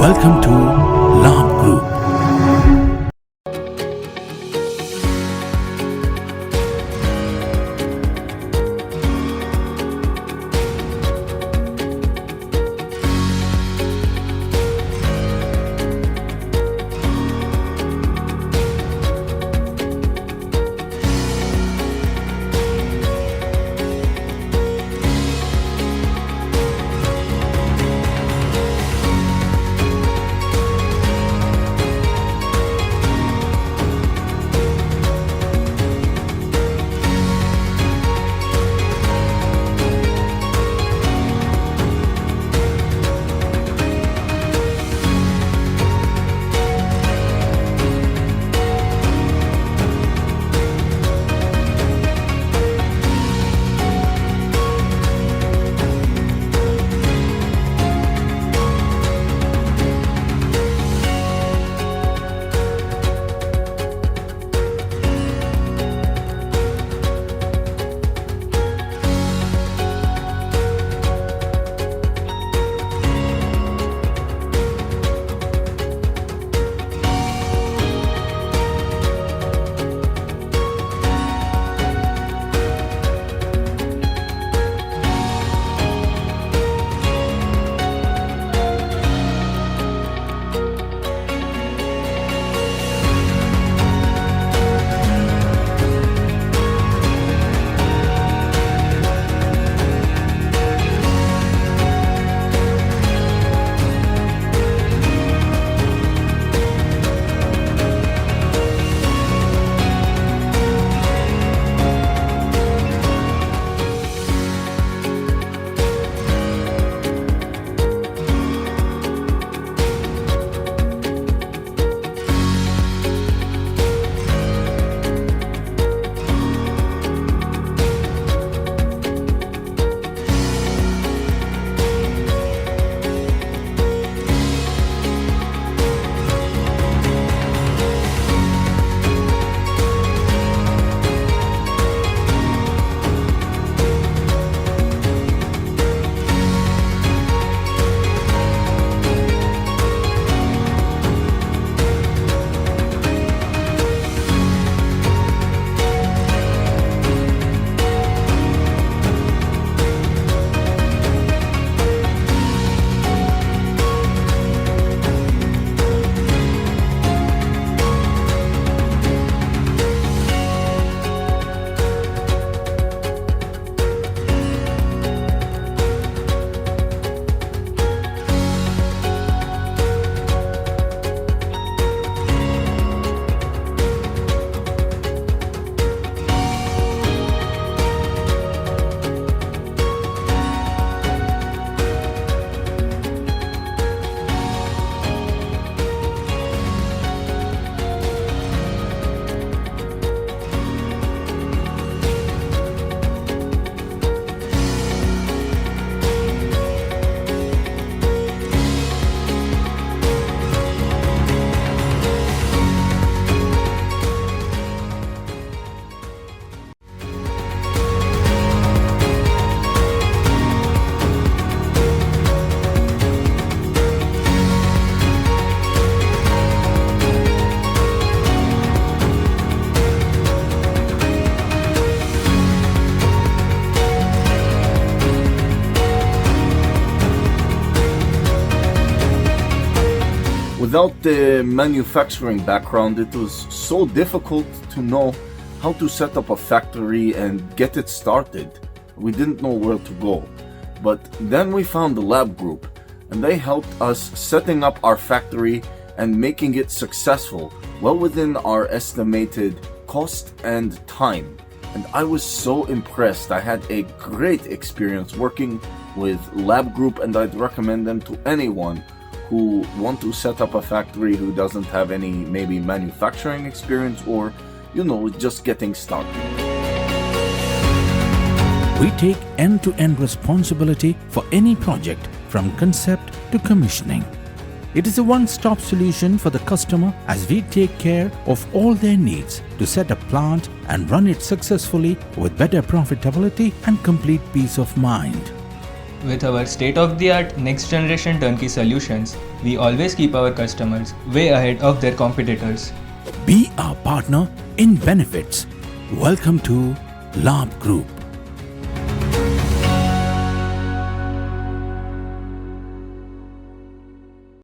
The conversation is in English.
Welcome to Labh Group. Without the manufacturing background, it was so difficult to know how to set up a factory and get it started. We didn't know where to go. But then we found the Labh Group, and they helped us setting up our factory and making it successful, well within our estimated cost and time. And I was so impressed. I had a great experience working with Labh Group, and I'd recommend them to anyone who want to set up a factory who doesn't have any maybe manufacturing experience or, just getting started. We take end-to-end responsibility for any project from concept to commissioning. It is a one-stop solution for the customer as we take care of all their needs to set a plant and run it successfully with better profitability and complete peace of mind. With our state-of-the-art next-generation turnkey solutions, we always keep our customers way ahead of their competitors. Be our partner in benefits. Welcome to Labh Group.